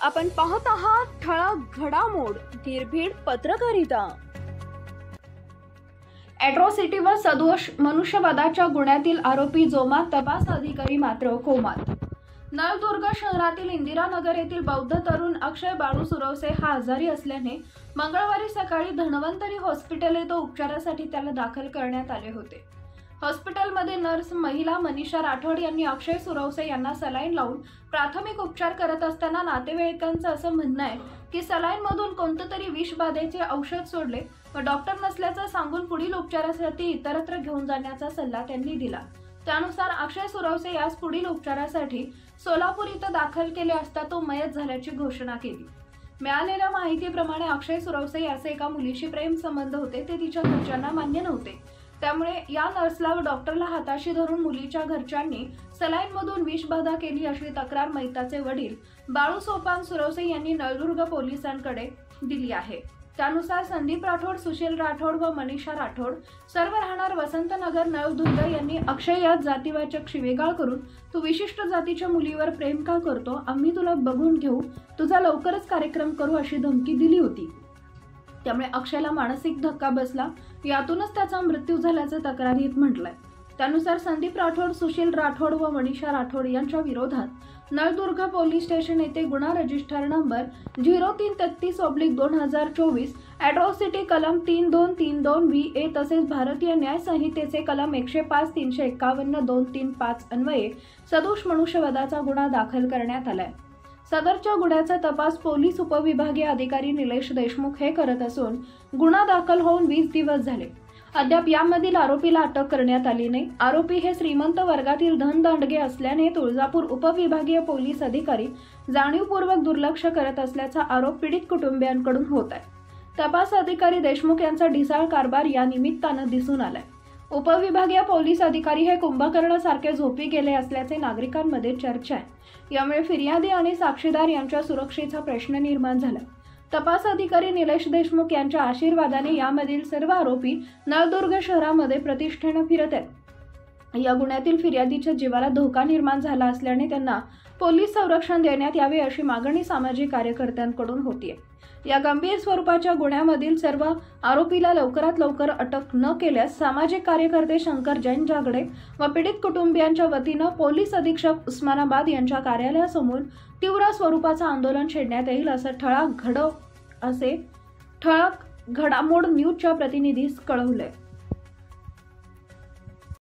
आपण पाहत आहात ठळक घडामोड निर्भीड पत्रकारिता। ॲट्रॉसिटी व सदोष मनुष्यवधाच्या गुन्ह्यातील आरोपी जोमात, तपास अधिकारी मात्र कोमात। नळदुर्ग शहरातील इंदिरानगर येथील बौद्ध तरुण अक्षय बाळू सुरवसे हा आजारी असल्याने मंगळवारी सकाळी धन्वंतरी हॉस्पिटल येथे उपचारासाठी त्याला दाखल करण्यात आले होते। हॉस्पिटलमध्ये नर्स महिला मनीषा राठोड यांनी अक्षय सुरवसे यांना सलाईन लावून प्राथमिक उपचार करत असताना नातेवाईकांचं असं म्हणणं आहे की सलाईनमधून कोणतेतरी विषबाधेचे औषध सोडले व डॉक्टर नसल्याचं सांगून पुढील उपचारासाठी इतरत्र घेऊन जाण्याचा सल्ला त्यांनी दिला। त्यानुसार अक्षय सुरवसे यास पुढील उपचारासाठी सोलापूर इथं दाखल केले असता तो मयत झाल्याची घोषणा केली। मिळालेल्या माहितीप्रमाणे अक्षय सुरवसे याचे एका मुलीशी प्रेम संबंध होते, ते तिच्या घरच्यांना मान्य नव्हते। त्यामुळे या नर्सला व डॉक्टरला हाताशी धरून मुलीच्या घरच्यांनी सलाईनमधून विषबाधा केली अशी तक्रार मयताचे वडील बाळू सोपान सुरवसे यांनी नळदुर्ग पोलिसांकडे दिली आहे। त्यानुसार संदीप राठोड, सुशील राठोड व मनीषा राठोड सर्व राहणार वसंतनगर नळदुर्ग यांनी अक्षय यात जातीवाचक शिवेगाळ करून तू विशिष्ट जातीच्या मुलीवर प्रेम का करतो, आम्ही तुला बघून घेऊ, तुझा लवकरच कार्यक्रम करू अशी धमकी दिली होती। त्यामुळे अक्षयला मानसिक धक्का बसला, यातूनच त्याचा मृत्यू झाल्याचं तक्रारीत म्हटलंय। त्यानुसार संदीप राठोड, सुशील राठोड व मनीषा राठोड यांच्या विरोधात नळदुर्ग पोलीस स्टेशन येथे गुन्हा रजिस्टर नंबर 0333/2024 ॲट्रॉसिटी कलम 3232 VA तसेच भारतीय न्याय संहितेचे कलम 105, 351, 235 अन्वये सदोष मनुष्यवधाचा गुन्हा दाखल करण्यात आलाय। सदरच्या गुन्ह्याचा तपास पोलीस उपविभागीय अधिकारी निलेश देशमुख हे करत असून गुन्हा दाखल होऊन 20 दिवस झाले, अद्याप यामधील आरोपीला अटक करण्यात आली नाही। आरोपी हे श्रीमंत वर्गातील धनदांडगे असल्याने तुळजापूर उपविभागीय पोलीस अधिकारी जाणीवपूर्वक दुर्लक्ष करत असल्याचा आरोप पीडित कुटुंबियांकडून होत आहे। तपास अधिकारी देशमुख यांचा ढिसाळ कारभार या निमित्तानं दिसून आलाय। उपविभागीय पोलीस अधिकारी हे कुंभकर्ण सारखे झोपी गेले असल्याचे नागरिकांमध्ये चर्चा आहे। यामुळे फिर्यादी आणि साक्षीदार यांच्या सुरक्षेचा प्रश्न निर्माण झाला। तपास अधिकारी निलेश देशमुख यांच्या आशीर्वादाने यामधील सर्व आरोपी नळदुर्ग शहरामध्ये प्रतिष्ठेने फिरत आहेत। या गुन्ह्यातील फिर्यादीच्या जीवाला धोका निर्माण झाला असल्याने त्यांना पोलीस संरक्षण देण्यात यावे अशी मागणी सामाजिक कार्यकर्त्यांकडून होतीये। या गंभीर स्वरूपाच्या गुन्ह्यामधील सर्व आरोपीला लवकरात लवकर अटक न केल्यास सामाजिक कार्यकर्ते शंकर जैन जागडे व पीडित कुटुंबियांच्या वतीनं पोलीस अधीक्षक उस्मानाबाद यांच्या कार्यालयासमोर तीव्र स्वरूपाचं आंदोलन छेडण्यात येईल असं ठळक घडामोड न्यूजच्या प्रतिनिधीस कळवलंय।